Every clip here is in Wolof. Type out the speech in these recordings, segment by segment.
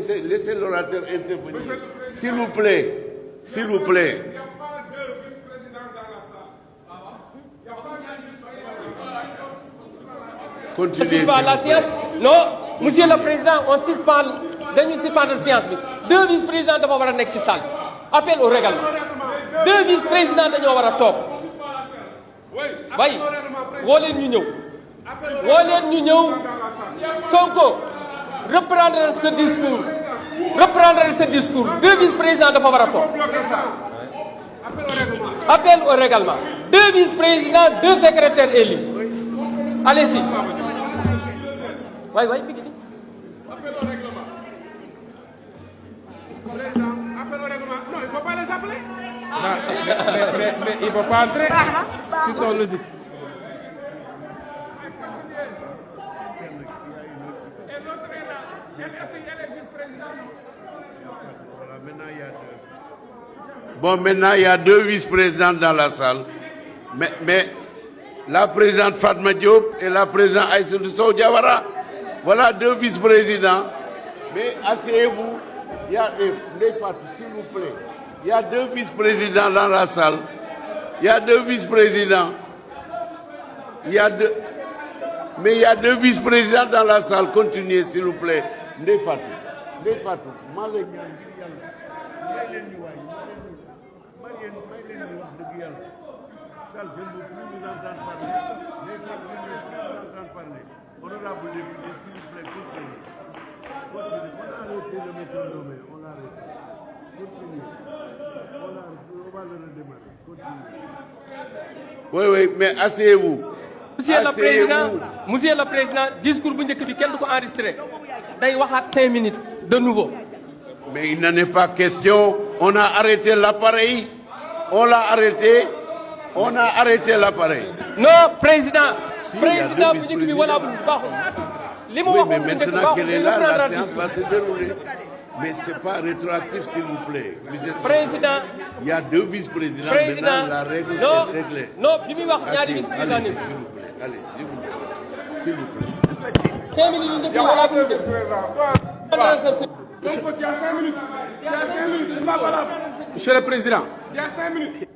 laissez l'orateur intervenir. S'il vous plaît. S'il vous plaît. Il n'y a pas de vice-président dans la salle. Il n'y a pas de vice-président. Continuez. La séance. Non, monsieur le président, on suspend. Dañuy suspendre séance bi. 2 vice-présidents dafa war a nekk ci salle. Appel au règlement. 2 vice-présidents dañoo war a toog. way woo leen ñu ñëw. woo leen ñu ñëw. Sonko reprendre ce discours. Reprendre ce discours. 2 vice-présidents dafa war a toog. Appel au règlement. 2 vice-présidents, 2 secrétaires élus. Allez-y. Oui, oui, Appel au règlement. Président, appel au règlement. Non, il ne faut pas les appeler. Mais il ne faut pas entrer. C'est son logique. Et l'autre est là. Est-ce qu'il y a les vice-présidents? Bon, maintenant, il y a 2 vice-présidents dans la salle. Mais la présidente Fatma Diop et la présidente Aïssatou Sow Diawara. Voilà 2 vice-présidents. Mais asseyez-vous. Il y a s'il vous plaît. Il y a 2 vice-présidents dans la salle. Il y a 2 vice-présidents. Mais il y a 2 vice-présidents dans la salle. Continuez, s'il vous plaît. Ndeye Fatou. Honorable député, s'il vous plaît, continuez. On a arrêté le métronome, on l'a arrêté. Continuez. On va le redémarrer. Continuez. Oui, mais asseyez-vous. Monsieur le Président, discours bu njëkk bi kenn du ko enregistré. Day waxaat 5 minutes de nouveau. Mais il n'en est pas question. On a arrêté l'appareil. On l'a arrêté. On a arrêté l'appareil. Non, président. Président bu njëkk bi wala bu baaxul. Li mu Oui, waxoon mais bu njëkk maintenant baaxul, qu'elle est là, la reprendra séance discours. va se dérouler. Mais ce n'est pas rétroactif, s'il vous plaît. Président. Il y a 2 vice-présidents. Président. Maintenant, la règle Non, est réglée. non, bi muy wax ñaari vice-président Allez, ni. s'il vous plaît. Allez, s'il vous plaît. 5 minutes yu njëkk bi wala bu njëkk. Donc, il y a 5 minutes. Il y a 5 minutes. Il va pas là. Monsieur le Président. Il y a 5 minutes.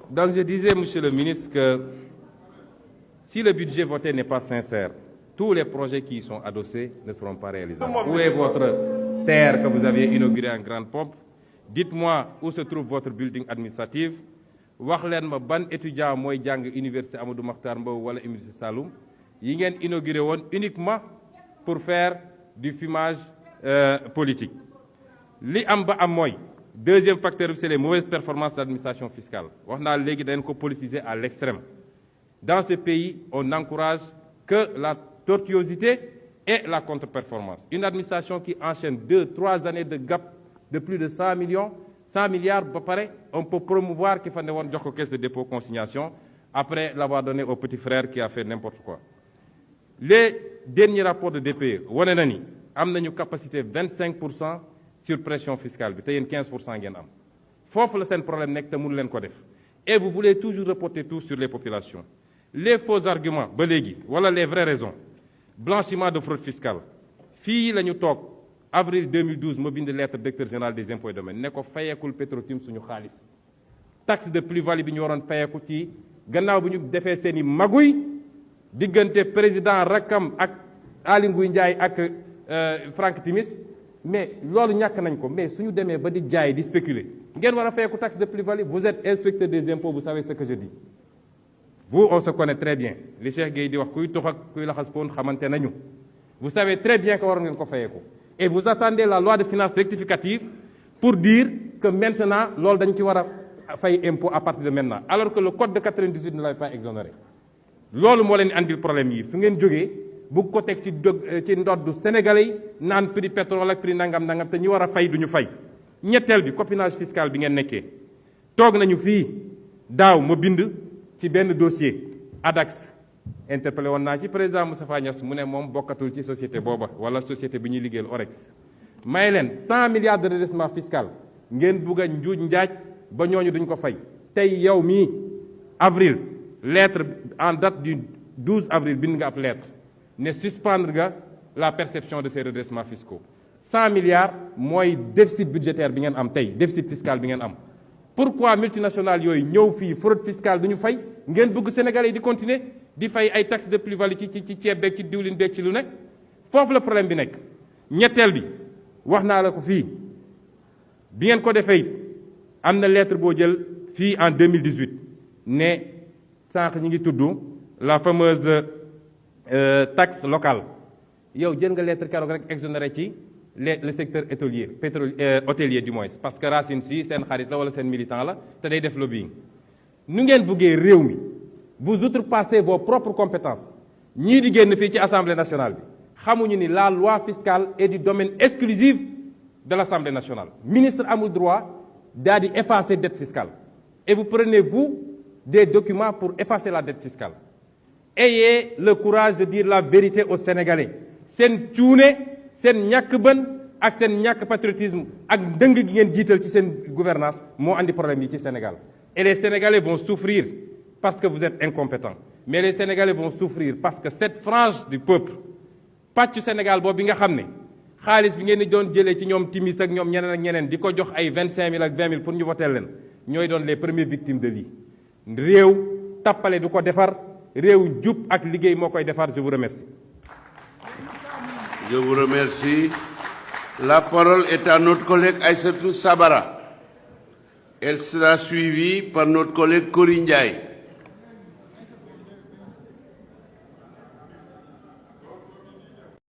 Donc je disais, Monsieur le ministre, que si le budget voté n'est pas sincère, tous les projets qui y sont adossés ne seront pas réalisables. Où est votre terre que vous aviez inaugurée en grande pompe? Dites-moi où se trouve votre building administratif. wax leen ma ban étudiant mooy jàng université Amadou Mahtar Mbow wala université Saloum yi ngeen inauguré woon uniquement pour faire du fumage politique. Li am ba am mooy deuxième facteur, c'est les mauvaises performances de l'administration fiscale. Wax naa léegi dañ ko politiser à l'extrême. Dans ce pays, on n'encourage que la tortuosité et la contre-performance. Une administration qui enchaîne 2-3 années de gap de plus de 100 milliards, ba pare, on peut promouvoir qu'il faut ne jox ko caisse de dépôt consignation après l'avoir donné au petit frère qui a fait n'importe quoi. Les derniers rapports de DPE wane na ni am nañu capacité 25% sur pression fiscale bi te yéen 15% ngeen am. Foofu la seen problème nekk te mënu leen ko def. Et vous voulez toujours reporter tout sur les populations. Les faux arguments ba léegi wala les vraies raisons. Blanchiment de fraude fiscale. Fii la ñu toog avril 2012 ma bind lettre directeur général des impôts et domaines ne ko fayeekul Petrotim suñu xaalis. Taxe de plus-value bi ñu waroon fayeeku ci gannaaw bi ñu defee seen i maguy diggante président rakkam ak Aly Ngouille Ndiaye ak Franck Timis mais loolu ñàkk nañ ko mais suñu demee ba di jaay di spéculer ngeen war a fayeeku taxe de plus-value. Vous êtes inspecteur des impôts, vous savez ce que je dis. Vous, on se connaît très bien. Li Cheikh Gueye di wax kuy tox ak kuy laxas poon xamante nañu. Vous savez très bien que waroon ngeen ko fayeeku. Et vous attendez la loi de finances rectificative pour dire que maintenant, loolu dañ ci war a fay impôt à partir de maintenant. Alors que le code de 98 ne l'avait pas exonéré. Loolu moo leen andil problème yi. Su ngeen jógee bu ko teg ci ndoddu Sénégalais yi naan prix pétrole ak prix nangam te ñi war a fay duñu fay. Ñetteel bi copinage fiscal bi ngeen nekkee. Toog nañu fii daaw ma bind ci benn dossier ADAX. Interpellé woon naa ci président Moustapha Niasse mu ne moom bokkatul ci société booba wala société bi ñuy liggéeyal Orex. May leen 100 milliards de redressement fiscal ngeen bugg a njuuj njaaj ba ñooñu duñ ko fay. Tey yow mii avril lettre en date du 12 avril bind nga ab lettre ne suspendre nga la perception de ces redressements fiscaux 100 milliards mooy déficit budgétaire bi ngeen am tey déficit fiscal bi ngeen am pourquoi multinationales yooyu ñëw fii fraude fiscale du ñu fay ngeen bëgg Sénégalais yi di continuer di fay ay taxes de plus-value ci ceeb beeg ci diwlin beeg ci lu nekk foofu la problème bi nekk ñetteel bi wax naa la ko fii bi ngeen ko defee am na lettre boo jël fii en 2018 ne sànq ñi ngi tudd la fameuse taxe locale yow jël nga lettre keroog rek exonéré ci le secteur hôtelier du moins parce que Racine Sy seen xarit la wala seen militant la te day def lobbying nu ngeen bëggee réew mi vous outrepassez vos propres compétences ñii di génn fii ci assemblée nationale bi xamuñu ni la loi fiscale est du domaine exclusif de l'assemblée nationale ministre amul droit daal di effacer dette fiscale et vous prenez vous des documents pour effacer la dette fiscale ayez le courage de dire la vérité aux Sénégalais seen cuune seen ñàkk bën ak seen ñàkk patriotisme ak dëng gi ngeen jiital ci seen gouvernance moo andi problème yi ci Sénégal et les Sénégalais vont souffrir parce que vous êtes incompétents mais les Sénégalais vont souffrir parce que cette frange du peuple pàccu Sénégal boobu bi nga xam ne xaalis bi ngeen di doon jëlee ci ñoom timis ak ñoom ñeneen ak ñeneen di ko jox ay 25 000 ak 20 000 pour ñu voter leen ñooy doon les premières victimes de lii réew tappale du ko defar réew jub ak liggéey moo koy defar je vous remercie. Je vous remercie. La parole est à notre collègue Aïssatou Sabara. Elle sera suivie par notre collègue Corinne Ndiaye.